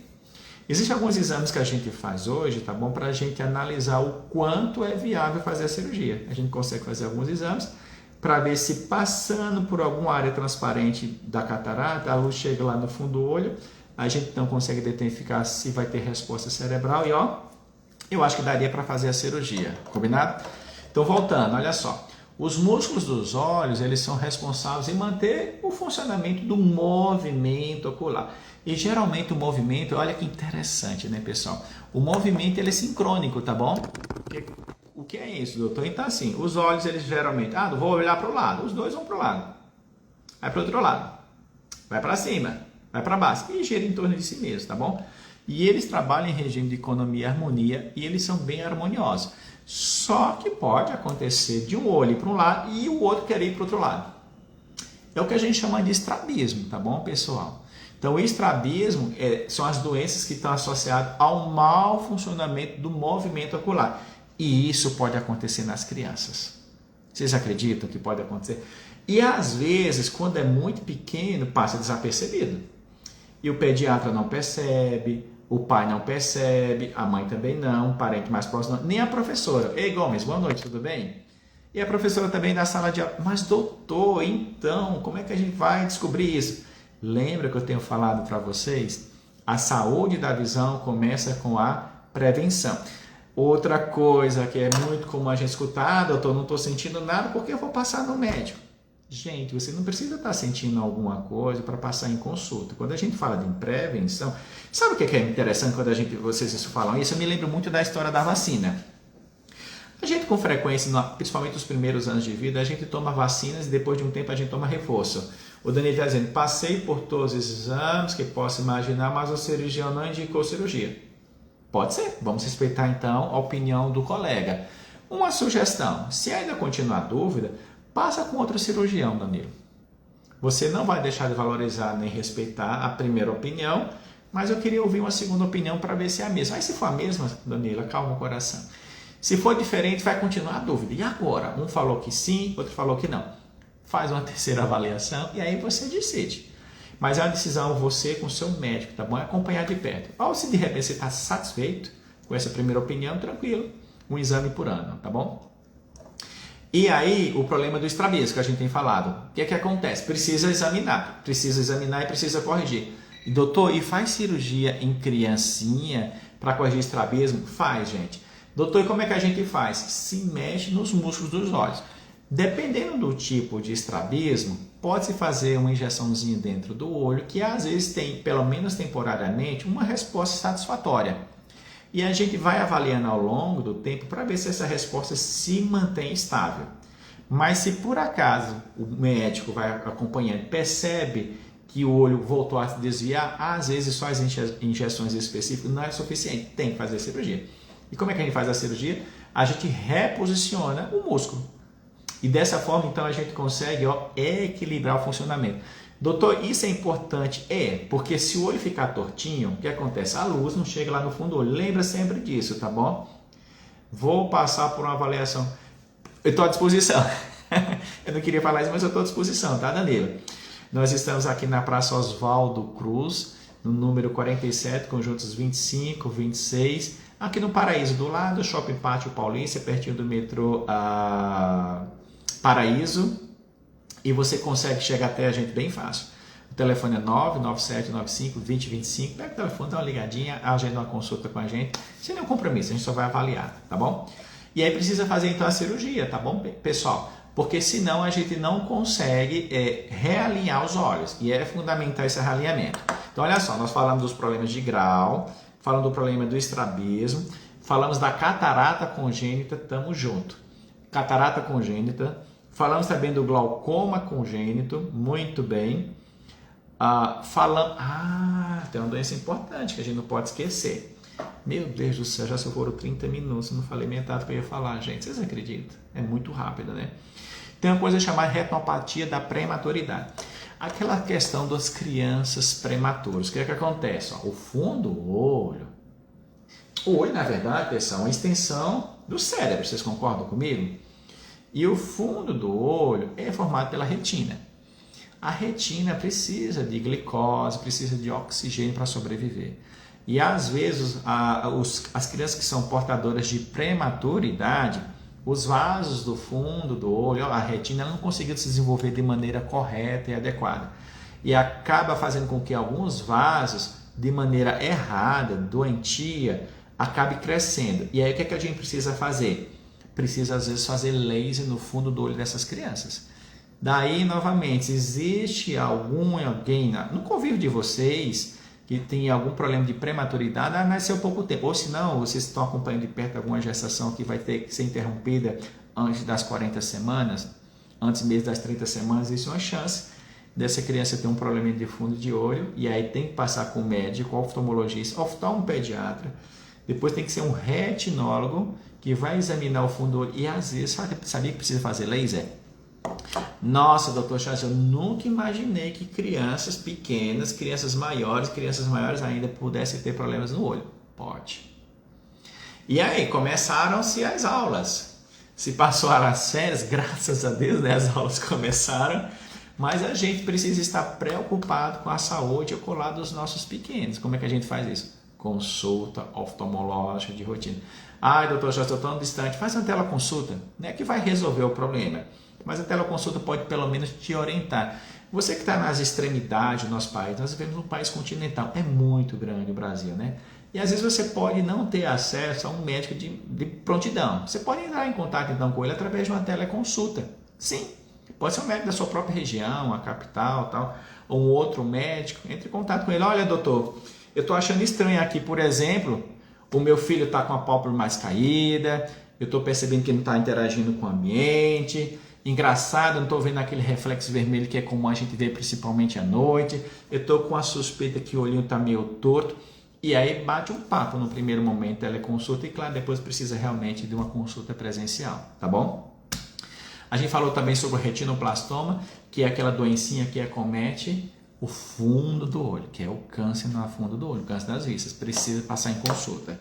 Existem alguns exames que a gente faz hoje, tá bom, para a gente analisar o quanto é viável fazer a cirurgia. A gente consegue fazer alguns exames para ver se passando por alguma área transparente da catarata, a luz chega lá no fundo do olho, a gente não consegue identificar se vai ter resposta cerebral e ó, eu acho que daria para fazer a cirurgia, combinado? Então voltando, olha só, os músculos dos olhos, eles são responsáveis em manter o funcionamento do movimento ocular. E geralmente o movimento, olha que interessante, né, pessoal? O movimento ele é sincrônico, tá bom? O que é isso, doutor? Então, assim, os olhos, eles geralmente... vou olhar para o lado. Os dois vão para o lado. Vai para o outro lado. Vai para cima. Vai para baixo. E gira em torno de si mesmo, tá bom? E eles trabalham em regime de economia e harmonia e eles são bem harmoniosos. Só que pode acontecer de um olho ir para um lado e o outro querer ir para o outro lado. É o que a gente chama de estrabismo, tá bom, pessoal? Então, o estrabismo são as doenças que estão associadas ao mau funcionamento do movimento ocular. E isso pode acontecer nas crianças. Vocês acreditam que pode acontecer? E às vezes, quando é muito pequeno, passa desapercebido. E o pediatra não percebe, o pai não percebe, a mãe também não, o parente mais próximo não, nem a professora. Ei, Gomes, boa noite, tudo bem? E a professora também na sala de aula. Mas doutor, então, como é que a gente vai descobrir isso? Lembra que eu tenho falado para vocês? A saúde da visão começa com a prevenção. Outra coisa que é muito comum a gente escutar, doutor, não estou sentindo nada porque eu vou passar no médico. Gente, você não precisa estar sentindo alguma coisa para passar em consulta. Quando a gente fala de prevenção, sabe o que é interessante quando vocês falam isso? Eu me lembro muito da história da vacina. A gente com frequência, principalmente nos primeiros anos de vida, a gente toma vacinas e depois de um tempo a gente toma reforço. O Danilo está dizendo, passei por todos esses exames que posso imaginar, mas o cirurgião não indicou cirurgia. Pode ser, vamos respeitar então a opinião do colega. Uma sugestão, se ainda continuar dúvida, passa com outro cirurgião, Danilo. Você não vai deixar de valorizar nem respeitar a primeira opinião, mas eu queria ouvir uma segunda opinião para ver se é a mesma. Aí se for a mesma, Danilo, calma o coração. Se for diferente, vai continuar a dúvida. E agora? Um falou que sim, outro falou que não. Faz uma terceira avaliação e aí você decide. Mas é uma decisão você com o seu médico, tá bom? É acompanhar de perto. Ou se de repente você está satisfeito com essa primeira opinião, tranquilo. Um exame por ano, tá bom? E aí, o problema do estrabismo que a gente tem falado. O que é que acontece? Precisa examinar e precisa corrigir. E, doutor, e faz cirurgia em criancinha para corrigir estrabismo? Faz, gente. Doutor, e como é que a gente faz? Se mexe nos músculos dos olhos. Dependendo do tipo de estrabismo, pode-se fazer uma injeçãozinha dentro do olho que às vezes tem, pelo menos temporariamente, uma resposta satisfatória. E a gente vai avaliando ao longo do tempo para ver se essa resposta se mantém estável. Mas se por acaso o médico vai acompanhando, percebe que o olho voltou a se desviar, às vezes só as injeções específicas não é suficiente, tem que fazer cirurgia. E como é que a gente faz a cirurgia? A gente reposiciona o músculo. E dessa forma, então, a gente consegue equilibrar o funcionamento. Doutor, isso é importante? Porque se o olho ficar tortinho, o que acontece? A luz não chega lá no fundo do olho. Lembra sempre disso, tá bom? Vou passar por uma avaliação. Eu estou à disposição. Eu não queria falar isso, mas eu estou à disposição, tá, Danilo? Nós estamos aqui na Praça Oswaldo Cruz, no número 47, conjuntos 25, 26, aqui no Paraíso, do lado do Shopping Pátio Paulista, pertinho do metrô Paraíso, e você consegue chegar até a gente bem fácil. O telefone é 99795-2025, pega o telefone, dá uma ligadinha, agenda uma consulta com a gente, sem nenhum compromisso, a gente só vai avaliar, tá bom? E aí precisa fazer então a cirurgia, tá bom, pessoal? Porque senão a gente não consegue realinhar os olhos, e é fundamental esse realinhamento. Então olha só, nós falamos dos problemas de grau, falamos do problema do estrabismo, falamos da catarata congênita, tamo junto. Catarata congênita, falamos também do glaucoma congênito, muito bem. Tem uma doença importante que a gente não pode esquecer. Meu Deus do céu, já se foram 30 minutos, não falei metade do que eu ia falar, gente. Vocês acreditam? É muito rápido, né? Tem uma coisa chamada retinopatia da prematuridade. Aquela questão das crianças prematuras. O que é que acontece? O fundo do olho. O olho, na verdade, é uma extensão do cérebro. Vocês concordam comigo? E o fundo do olho é formado pela retina. A retina precisa de glicose, precisa de oxigênio para sobreviver. E às vezes as crianças que são portadoras de prematuridade, os vasos do fundo do olho, a retina, não conseguiu se desenvolver de maneira correta e adequada. E acaba fazendo com que alguns vasos, de maneira errada, doentia, acabe crescendo. E aí o que é que a gente precisa fazer? Precisa às vezes fazer laser no fundo do olho dessas crianças. Daí, novamente, existe alguém no convívio de vocês que tem algum problema de prematuridade, nasceu há pouco tempo, ou se não, vocês estão acompanhando de perto alguma gestação que vai ter que ser interrompida antes das 40 semanas, antes mesmo das 30 semanas, isso é uma chance dessa criança ter um problema de fundo de olho, e aí tem que passar com o médico, oftalmologista, oftalmopediatra, depois tem que ser um retinólogo que vai examinar o fundo do olho, e às vezes, sabia que precisa fazer laser? Nossa, doutor Charles, eu nunca imaginei que crianças pequenas, crianças maiores ainda pudessem ter problemas no olho. Pode. E aí, começaram-se as aulas. Se passaram as férias, graças a Deus, né, as aulas começaram, mas a gente precisa estar preocupado com a saúde ocular dos nossos pequenos. Como é que a gente faz isso? Consulta oftalmológica de rotina. Ai, doutor Charles, estou tão distante. Faz uma teleconsulta, né, que vai resolver o problema. Mas a teleconsulta pode pelo menos te orientar. Você que está nas extremidades do nosso país, nós vivemos num país continental, é muito grande o Brasil, né? E às vezes você pode não ter acesso a um médico de prontidão. Você pode entrar em contato então com ele através de uma teleconsulta. Sim, pode ser um médico da sua própria região, a capital, tal, ou um outro médico. Entre em contato com ele. Olha, doutor, eu estou achando estranho aqui, por exemplo, o meu filho está com a pálpebra mais caída, eu estou percebendo que ele não está interagindo com o ambiente. Engraçado, não estou vendo aquele reflexo vermelho que é comum a gente ver principalmente à noite. Eu estou com a suspeita que o olhinho está meio torto. E aí bate um papo no primeiro momento, teleconsulta, e claro, depois precisa realmente de uma consulta presencial, tá bom? A gente falou também sobre o retinoblastoma, que é aquela doencinha que acomete o fundo do olho, que é o câncer no fundo do olho, o câncer das vistas, precisa passar em consulta.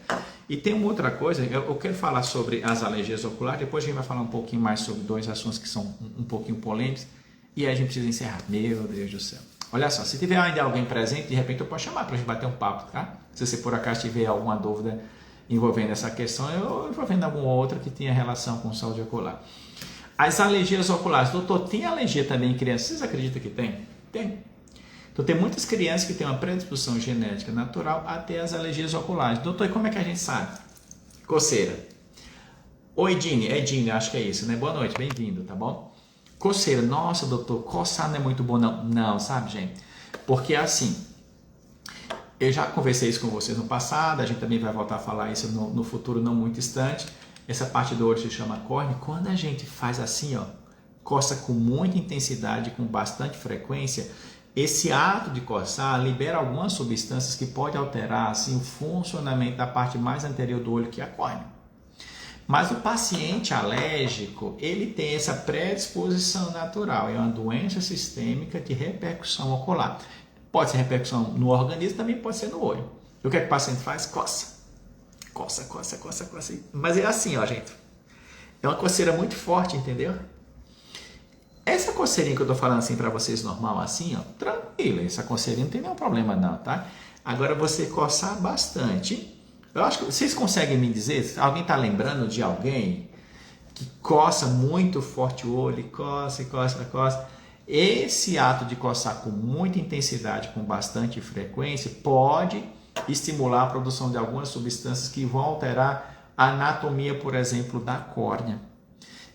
E tem uma outra coisa, eu quero falar sobre as alergias oculares, depois a gente vai falar um pouquinho mais sobre dois assuntos que são um pouquinho polêmicos, e aí a gente precisa encerrar. Meu Deus do céu. Olha só, se tiver ainda alguém presente, de repente eu posso chamar para a gente bater um papo, tá? Se você por acaso tiver alguma dúvida envolvendo essa questão, eu envolvendo alguma outra que tenha relação com saúde ocular. As alergias oculares. Doutor, tem alergia também em crianças? Vocês acreditam que tem? Tem. Então, tem muitas crianças que têm uma predisposição genética natural a ter as alergias oculares. Doutor, e como é que a gente sabe? Coceira. Oi, Edine, acho que é isso, né? Boa noite, bem-vindo, tá bom? Coceira. Nossa, doutor, coçar não é muito bom, não. Não, sabe, gente? Porque assim, eu já conversei isso com vocês no passado, a gente também vai voltar a falar isso no futuro não muito distante. Essa parte do olho se chama córnea. Quando a gente faz assim, ó, coça com muita intensidade, com bastante frequência, esse ato de coçar libera algumas substâncias que podem alterar assim, o funcionamento da parte mais anterior do olho, que é a córnea. Mas o paciente alérgico, ele tem essa predisposição natural, é uma doença sistêmica de repercussão ocular. Pode ser repercussão no organismo, também pode ser no olho. E o que é que o paciente faz? Coça. Coça. Mas é assim, ó, gente. É uma coceira muito forte, entendeu? Essa coceirinha que eu tô falando assim para vocês normal assim, ó, tranquila, essa coceirinha não tem nenhum problema não, tá? Agora você coçar bastante. Eu acho que vocês conseguem me dizer, alguém está lembrando de alguém que coça muito forte o olho, coça, coça, coça. Esse ato de coçar com muita intensidade, com bastante frequência, pode estimular a produção de algumas substâncias que vão alterar a anatomia, por exemplo, da córnea.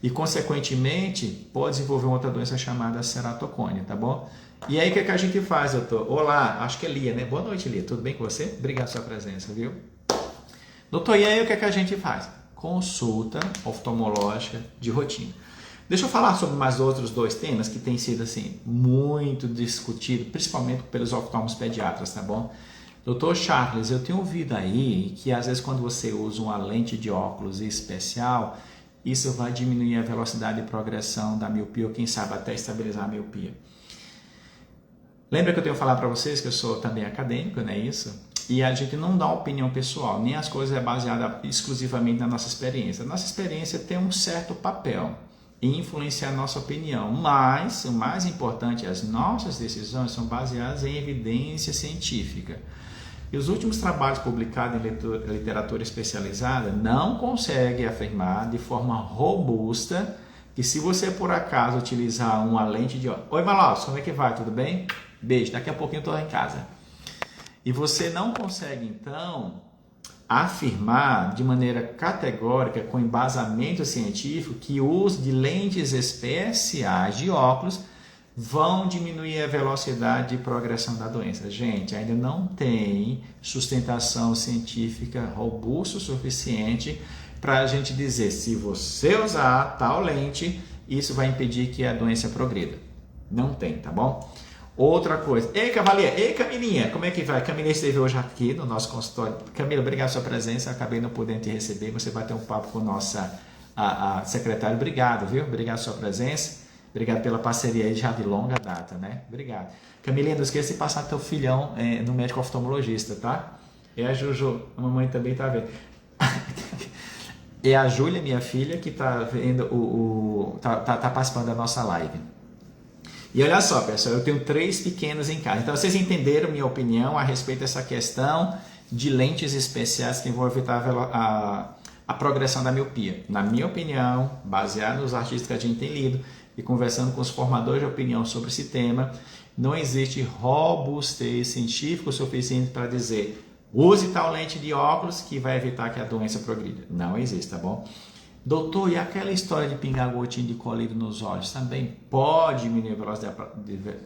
E, consequentemente, pode desenvolver uma outra doença chamada ceratocone, tá bom? E aí, o que a gente faz, doutor? Olá, acho que é Lia, né? Boa noite, Lia. Tudo bem com você? Obrigado pela sua presença, viu? Doutor, e aí o que a gente faz? Consulta oftalmológica de rotina. Deixa eu falar sobre mais outros dois temas que têm sido, assim, muito discutidos, principalmente pelos oftalmos pediatras, tá bom? Doutor Charles, eu tenho ouvido aí que, às vezes, quando você usa uma lente de óculos especial, isso vai diminuir a velocidade de progressão da miopia, ou quem sabe até estabilizar a miopia. Lembra que eu tenho falado para vocês que eu sou também acadêmico, não é isso? E a gente não dá opinião pessoal, nem as coisas é baseada exclusivamente na nossa experiência. Nossa experiência tem um certo papel em influenciar a nossa opinião, mas o mais importante, as nossas decisões são baseadas em evidência científica. E os últimos trabalhos publicados em literatura especializada não conseguem afirmar de forma robusta que se você por acaso utilizar uma lente de óculos... Oi, Malos, como é que vai? Tudo bem? Beijo, daqui a pouquinho eu estou em casa. E você não consegue, então, afirmar de maneira categórica, com embasamento científico, que o uso de lentes especiais de óculos vão diminuir a velocidade de progressão da doença. Gente, ainda não tem sustentação científica robusta o suficiente para a gente dizer se você usar tal lente, isso vai impedir que a doença progrida. Não tem, tá bom? Outra coisa. Ei, Cavalinha! Ei, Camilinha! Como é que vai? Camilinha esteve hoje aqui no nosso consultório. Camila, obrigado pela sua presença. Acabei não podendo te receber. Você vai ter um papo com a nossa secretária. Obrigado, viu? Obrigado pela sua presença. Obrigado pela parceria aí já de longa data, né? Obrigado. Camilinha, não esqueça de passar teu filhão no médico oftalmologista, tá? É a Juju, a mamãe também tá vendo. É a Júlia, minha filha, que tá vendo tá participando da nossa live. E olha só, pessoal, eu tenho 3 pequenos em casa. Então, vocês entenderam minha opinião a respeito dessa questão de lentes especiais que vão evitar a progressão da miopia. Na minha opinião, baseado nos artigos que a gente tem lido e conversando com os formadores de opinião sobre esse tema, não existe robustez científica suficiente para dizer use tal lente de óculos que vai evitar que a doença progrida. Não existe, tá bom? Doutor, e aquela história de pingar gotinha de colírio nos olhos também pode diminuir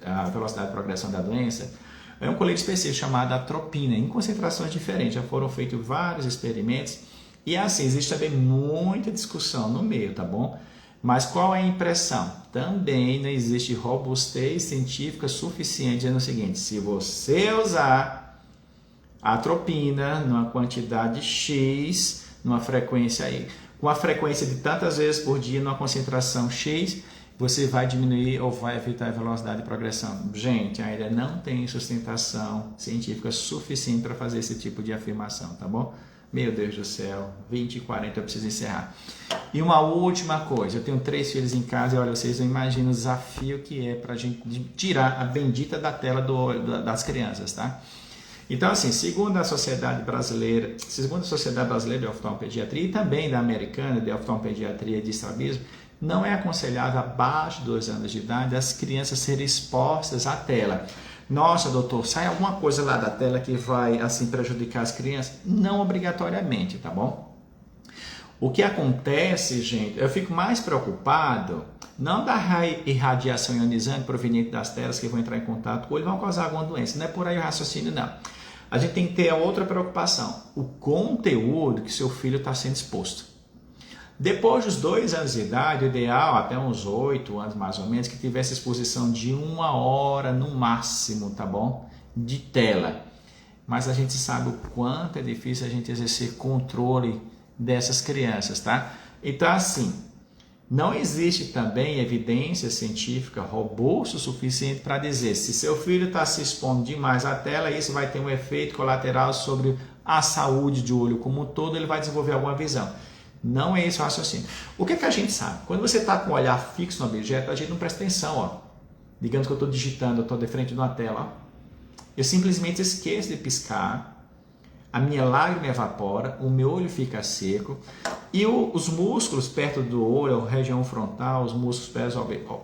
a velocidade de progressão da doença? É um colírio específico chamado atropina, em concentrações diferentes. Já foram feitos vários experimentos e assim, existe também muita discussão no meio, tá bom? Mas qual é a impressão? Também não existe robustez científica suficiente dizendo o seguinte: se você usar atropina numa quantidade X, numa frequência aí, com a frequência de tantas vezes por dia, numa concentração X, você vai diminuir ou vai evitar a velocidade de progressão. Gente, ainda não tem sustentação científica suficiente para fazer esse tipo de afirmação, tá bom? Meu Deus do céu, 20 e 40 eu preciso encerrar. E uma última coisa, eu tenho 3 filhos em casa e olha, vocês não imaginam o desafio que é para a gente tirar a bendita da tela das crianças, tá? Então, assim, segundo a Sociedade Brasileira de Oftalmopediatria e também da Americana de Oftalmopediatria e de Estrabismo, não é aconselhável abaixo de 2 anos de idade as crianças serem expostas à tela. Nossa, doutor, sai alguma coisa lá da tela que vai, assim, prejudicar as crianças? Não obrigatoriamente, tá bom? O que acontece, gente, eu fico mais preocupado não da irradiação ionizante proveniente das telas que vão entrar em contato com o olho e vão causar alguma doença. Não é por aí o raciocínio, não. A gente tem que ter a outra preocupação, o conteúdo que seu filho está sendo exposto. Depois dos 2 anos de idade, o ideal, até uns 8 anos mais ou menos, que tivesse exposição de 1 hora no máximo, tá bom? De tela. Mas a gente sabe o quanto é difícil a gente exercer controle dessas crianças, tá? Então, assim, não existe também evidência científica robusta o suficiente para dizer se seu filho está se expondo demais à tela, isso vai ter um efeito colateral sobre a saúde de olho como um todo, ele vai desenvolver alguma visão. Não é esse o raciocínio. O que é que a gente sabe? Quando você está com o olhar fixo no objeto, a gente não presta atenção, ó. Digamos que eu estou digitando, eu estou de frente de uma tela, ó. Eu simplesmente esqueço de piscar, a minha lágrima evapora, o meu olho fica seco e os músculos perto do olho, a região frontal, os músculos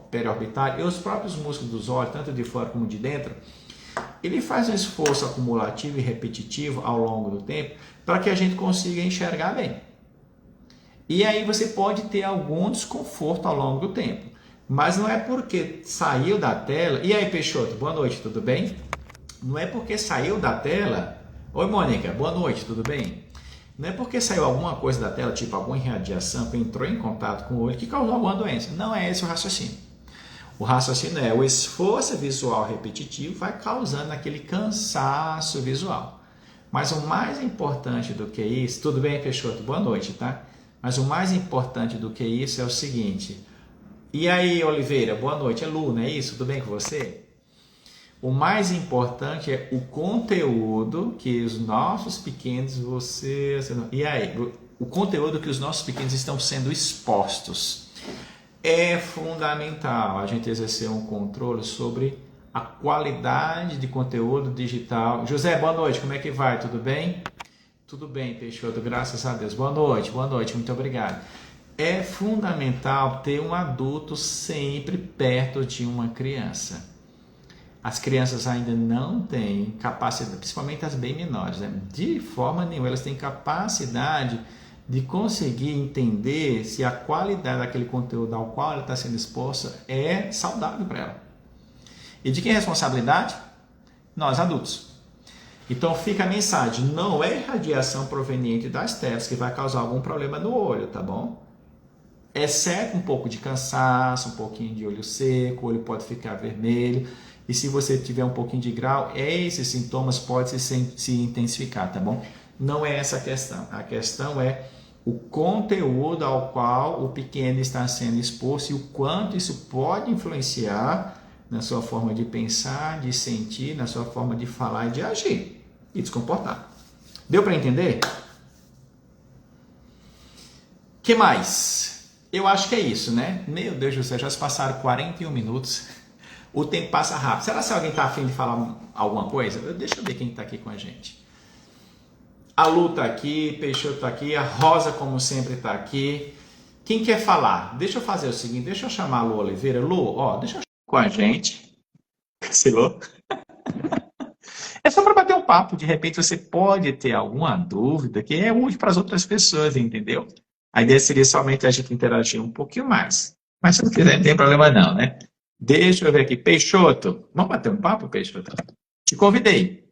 periorbitais e os próprios músculos dos olhos, tanto de fora como de dentro, ele faz um esforço acumulativo e repetitivo ao longo do tempo para que a gente consiga enxergar bem. E aí você pode ter algum desconforto ao longo do tempo. Mas não é porque saiu da tela... E aí, Peixoto, boa noite, tudo bem? Não é porque saiu da tela... Oi, Mônica, boa noite, tudo bem? Não é porque saiu alguma coisa da tela, tipo alguma irradiação, que entrou em contato com o olho, que causou alguma doença. Não é esse o raciocínio. O raciocínio é o esforço visual repetitivo vai causando aquele cansaço visual. Mas o mais importante do que isso... Tudo bem, Peixoto? Boa noite, tá? Mas o mais importante do que isso é o seguinte... E aí, Oliveira, boa noite. É Lu, não é isso? Tudo bem com você? O mais importante é o conteúdo que os nossos pequenos, e aí, o conteúdo que os nossos pequenos estão sendo expostos. É fundamental a gente exercer um controle sobre a qualidade de conteúdo digital. José, boa noite, como é que vai? Tudo bem? Tudo bem, Peixoto, graças a Deus. Boa noite, muito obrigado. É fundamental ter um adulto sempre perto de uma criança. As crianças ainda não têm capacidade, principalmente as bem menores, né? De forma nenhuma elas têm capacidade de conseguir entender se a qualidade daquele conteúdo ao qual ela está sendo exposta é saudável para ela. E de quem é a responsabilidade? Nós, adultos. Então fica a mensagem, não é radiação proveniente das telas que vai causar algum problema no olho, tá bom? Exceto um pouco de cansaço, um pouquinho de olho seco, o olho pode ficar vermelho. E se você tiver um pouquinho de grau, esses sintomas podem se intensificar, tá bom? Não é essa a questão. A questão é o conteúdo ao qual o pequeno está sendo exposto e o quanto isso pode influenciar na sua forma de pensar, de sentir, na sua forma de falar e de agir e de se comportar. Deu para entender? O que mais? Eu acho que é isso, né? Meu Deus do céu, já se passaram 41 minutos. O tempo passa rápido. Será que alguém está afim de falar alguma coisa? Deixa eu ver quem está aqui com a gente. A Lu está aqui, Peixoto está aqui, a Rosa, como sempre, está aqui. Quem quer falar? Deixa eu fazer o seguinte, deixa eu chamar a Lu Oliveira. Lu, deixa eu chamar com a gente. Cancelou? É só para bater um papo. De repente você pode ter alguma dúvida que é útil para as outras pessoas, entendeu? A ideia seria somente a gente interagir um pouquinho mais. Mas se não quiser, não tem problema não, né? Deixa eu ver aqui. Peixoto. Vamos bater um papo, Peixoto? Te convidei.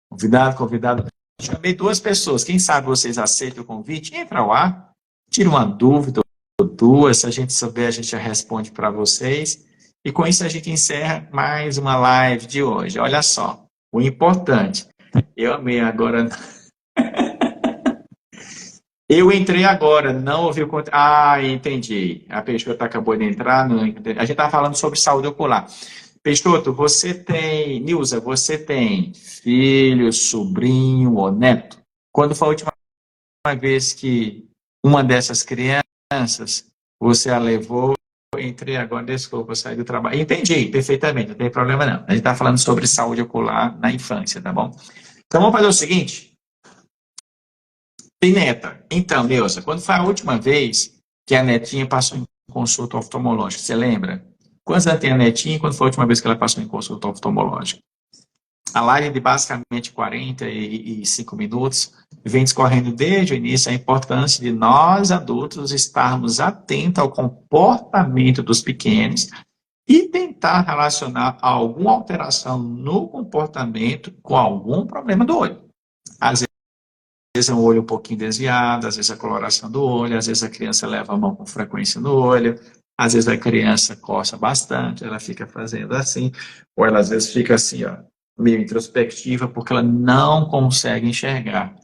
Convidado. Chamei 2 pessoas. Quem sabe vocês aceitam o convite? Entra ao ar. Tira uma dúvida ou 2. Se a gente souber, a gente já responde para vocês. E com isso a gente encerra mais uma live de hoje. Olha só. O importante. Eu amei agora... Eu entrei agora, não ouvi o conteúdo. Entendi. A Peixoto acabou de entrar. A gente está falando sobre saúde ocular. Peixoto, Nilza, você tem filho, sobrinho ou neto? Quando foi a última vez que uma dessas crianças você a levou? Entrei agora, desculpa, saí do trabalho. Entendi, perfeitamente, não tem problema não. A gente está falando sobre saúde ocular na infância, tá bom? Então vamos fazer o seguinte. Tem neta. Então, Neuza, quando foi a última vez que a netinha passou em consulta oftalmológica? Você lembra? Quantos anos tem a netinha e quando foi a última vez que ela passou em consulta oftalmológica? A live de basicamente 45 minutos vem discorrendo desde o início a importância de nós, adultos, estarmos atentos ao comportamento dos pequenos e tentar relacionar alguma alteração no comportamento com algum problema do olho. Às vezes é um olho um pouquinho desviado, às vezes a coloração do olho, às vezes a criança leva a mão com frequência no olho, às vezes a criança coça bastante, ela fica fazendo assim, ou ela às vezes fica assim, meio introspectiva, porque ela não consegue enxergar.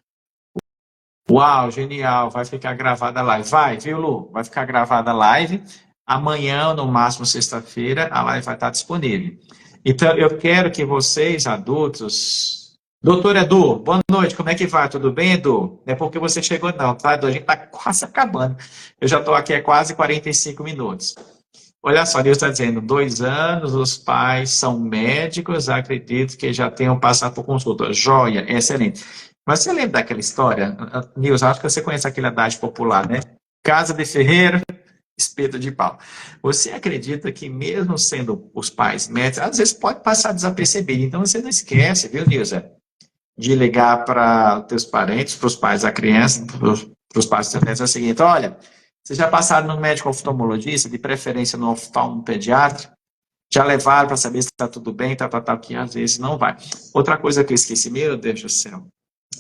Uau, genial, vai ficar gravada a live. Vai, viu, Lu? Vai ficar gravada a live. Amanhã, no máximo sexta-feira, a live vai estar disponível. Então, eu quero que vocês, adultos... Doutor Edu, boa noite, como é que vai? Tudo bem, Edu? Não é porque você chegou não, tá, Edu? A gente está quase acabando. Eu já estou aqui há quase 45 minutos. Olha só, Deus está dizendo, 2 anos, os pais são médicos, acredito que já tenham passado por consulta. Joia, excelente. Mas você lembra daquela história, Nilson, acho que você conhece aquele adágio popular, né? Casa de ferreiro, espeto de pau. Você acredita que mesmo sendo os pais médicos, às vezes pode passar desapercebido. Então você não esquece, viu, Nilson, de ligar para os teus parentes, para os pais da criança, para os pais da criança, é o seguinte, olha, vocês já passaram no médico oftalmologista, de preferência no oftalmopediatra, já levaram para saber se está tudo bem, que às vezes não vai. Outra coisa que eu esqueci, meu Deus do céu,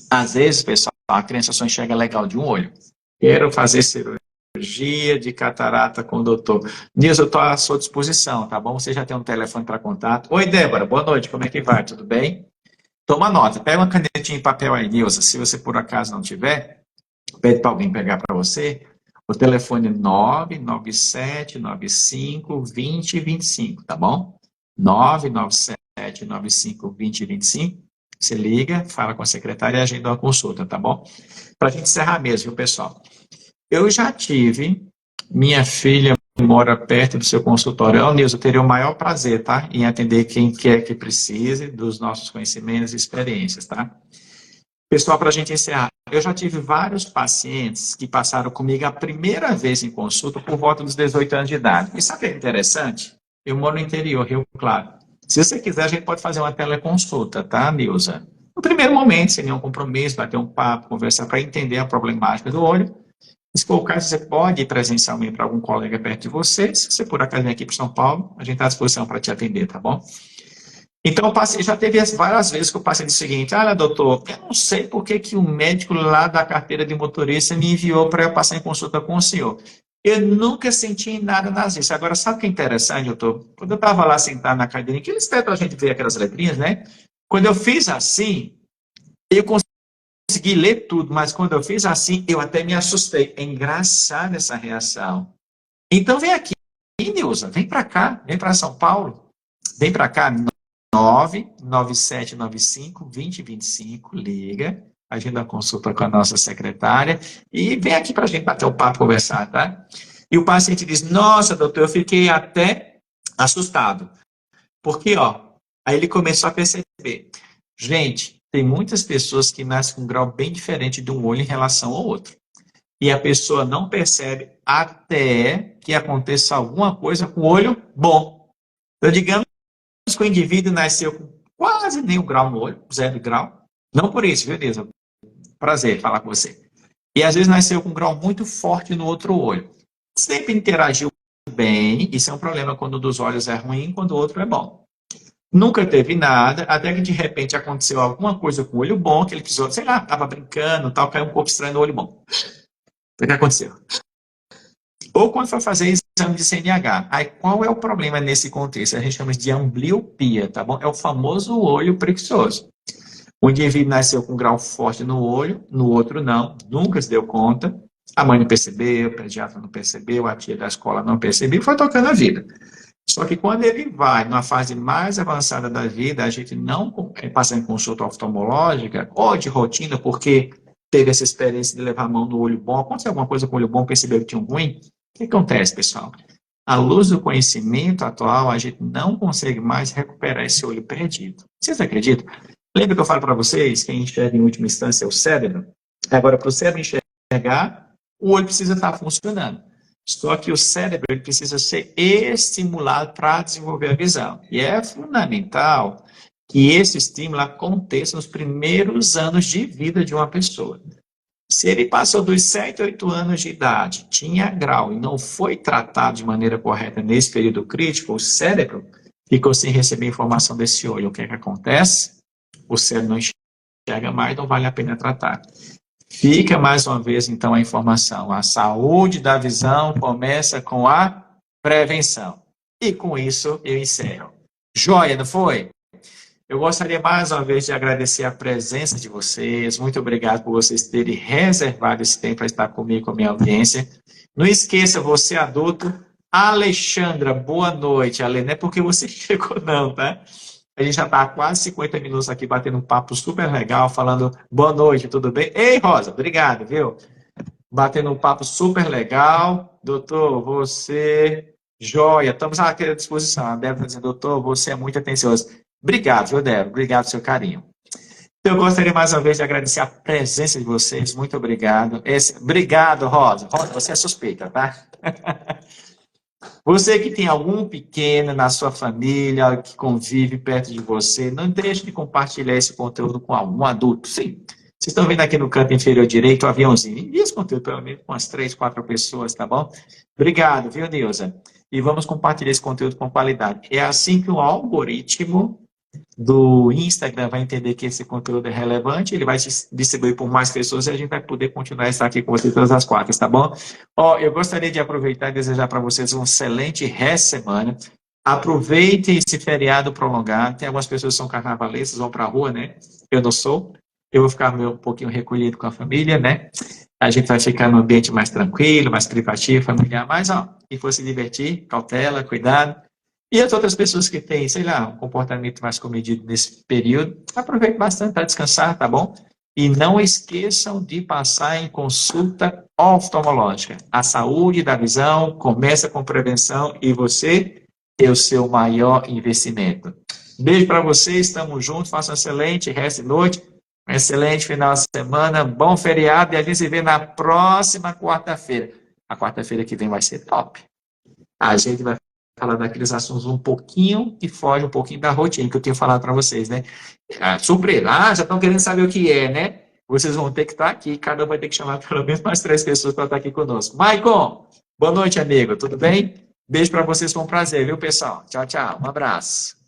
às vezes, pessoal, a criança só enxerga legal de um olho. Quero fazer cirurgia de catarata com o doutor. Nilson, eu estou à sua disposição, tá bom? Você já tem um telefone para contato. Oi, Débora, boa noite, como é que vai? Tudo bem? Toma nota, pega uma canetinha e papel aí, Nilson. Se você por acaso não tiver, pede para alguém pegar para você. O telefone 997952025, tá bom? 997952025. Você liga, fala com a secretária e agenda uma consulta, tá bom? Para a gente encerrar mesmo, viu, pessoal? Eu já tive, minha filha mora perto do seu consultório. Ô, Nilson, eu teria o maior prazer, tá? Em atender quem quer que precise dos nossos conhecimentos e experiências, tá? Pessoal, para a gente encerrar, eu já tive vários pacientes que passaram comigo a primeira vez em consulta por volta dos 18 anos de idade. E sabe o que é interessante? Eu moro no interior, Rio Claro. Se você quiser, a gente pode fazer uma teleconsulta, tá, Nilza? No primeiro momento, sem nenhum compromisso, bater um papo, conversar para entender a problemática do olho. Se for o caso, você pode ir presencialmente para algum colega perto de você. Se você por acaso vem aqui para São Paulo, a gente está à disposição para te atender, tá bom? Então, já teve várias vezes que eu passei o seguinte, olha, doutor, eu não sei por que o médico lá da carteira de motorista me enviou para eu passar em consulta com o senhor. Eu nunca senti nada nas vistas. Agora, sabe o que é interessante, doutor? Quando eu estava lá sentado na cadeirinha, que eles tentam a gente ver aquelas letrinhas, né? Quando eu fiz assim, eu consegui ler tudo, mas quando eu fiz assim, eu até me assustei. É engraçada essa reação. Então, vem aqui, Nilza, vem para cá, vem para São Paulo, vem para cá, 99795-2025, liga, agenda a consulta com a nossa secretária e vem aqui para a gente bater o papo, conversar, tá? E o paciente diz, nossa, doutor, eu fiquei até assustado. Porque, ó, aí ele começou a perceber, gente, tem muitas pessoas que nascem com um grau bem diferente de um olho em relação ao outro. E a pessoa não percebe até que aconteça alguma coisa com o olho bom. Então, digamos que o indivíduo nasceu com quase nenhum grau no olho, 0 grau. Não por isso, viu, Elisa? Prazer falar com você. E às vezes nasceu com um grau muito forte no outro olho. Sempre interagiu bem, isso é um problema quando um dos olhos é ruim, quando o outro é bom. Nunca teve nada, até que de repente aconteceu alguma coisa com o olho bom, que ele precisou, sei lá, estava brincando, tal, caiu um pouco estranho no olho bom. O que aconteceu? Ou quando for fazer exame de CNH. Aí qual é o problema nesse contexto? A gente chama de ambliopia, tá bom? É o famoso olho preguiçoso. O indivíduo nasceu com um grau forte no olho, no outro não, nunca se deu conta. A mãe não percebeu, o pediatra não percebeu, a tia da escola não percebeu, foi tocando a vida. Só que quando ele vai numa fase mais avançada da vida, a gente não passa em consulta oftalmológica ou de rotina, porque teve essa experiência de levar a mão no olho bom, aconteceu alguma coisa com o olho bom, percebeu que tinha um ruim. O que acontece, pessoal? À luz do conhecimento atual, a gente não consegue mais recuperar esse olho perdido. Vocês acreditam? Lembra que eu falo para vocês que quem enxerga em última instância é o cérebro? Agora, para o cérebro enxergar, o olho precisa estar funcionando. Só que o cérebro ele precisa ser estimulado para desenvolver a visão. E é fundamental que esse estímulo aconteça nos primeiros anos de vida de uma pessoa. Se ele passou dos 7, 8 anos de idade, tinha grau e não foi tratado de maneira correta nesse período crítico, o cérebro ficou sem receber informação desse olho. O que é que acontece? O cérebro não enxerga mais, não vale a pena tratar. Fica mais uma vez, então, a informação. A saúde da visão começa com a prevenção. E com isso eu encerro. Joia, não foi? Eu gostaria mais uma vez de agradecer a presença de vocês. Muito obrigado por vocês terem reservado esse tempo para estar comigo, com a minha audiência. Não esqueça, você adulto, Alexandra, boa noite. Ale, não é porque você chegou não, tá? A gente já está há quase 50 minutos aqui batendo um papo super legal, falando boa noite, tudo bem? Ei, Rosa, obrigado, viu? Batendo um papo super legal. Doutor, você Joia, estamos aqui à disposição. A Débora está dizendo, doutor, você é muito atencioso. Obrigado, viu, Débora? Obrigado pelo seu carinho. Eu gostaria mais uma vez de agradecer a presença de vocês. Muito obrigado. Obrigado, Rosa. Rosa, você é suspeita, tá? Você que tem algum pequeno na sua família, que convive perto de você, não deixe de compartilhar esse conteúdo com algum adulto. Sim. Vocês estão vendo aqui no canto inferior direito o aviãozinho. Envie esse conteúdo pelo menos com umas 3, 4 pessoas, tá bom? Obrigado, viu, Nilza? E vamos compartilhar esse conteúdo com qualidade. É assim que o algoritmo do Instagram vai entender que esse conteúdo é relevante, ele vai distribuir por mais pessoas e a gente vai poder continuar a estar aqui com vocês todas as quartas, tá bom? Ó, eu gostaria de aproveitar e desejar para vocês um excelente resto de semana. Aproveitem esse feriado prolongado. Tem algumas pessoas que são carnavalescas, vão para a rua, né? Eu não sou. Eu vou ficar um pouquinho recolhido com a família, né? A gente vai ficar num ambiente mais tranquilo, mais privativo, familiar, mas, ó, e for se divertir, cautela, cuidado. E as outras pessoas que têm, sei lá, um comportamento mais comedido nesse período, aproveite bastante para descansar, tá bom? E não esqueçam de passar em consulta oftalmológica. A saúde da visão começa com prevenção e você é o seu maior investimento. Beijo para vocês, estamos juntos, façam um excelente resto de noite, um excelente final de semana, bom feriado e a gente se vê na próxima quarta-feira. A quarta-feira que vem vai ser top. A gente vai falar daqueles assuntos um pouquinho que foge um pouquinho da rotina que eu tenho falado para vocês, né? Surpresa, já estão querendo saber o que é, né? Vocês vão ter que estar aqui, cada um vai ter que chamar pelo menos mais 3 pessoas para estar aqui conosco. Maicon, boa noite, amigo, tudo bem? Beijo para vocês, foi um prazer, viu, pessoal? Tchau, tchau, um abraço.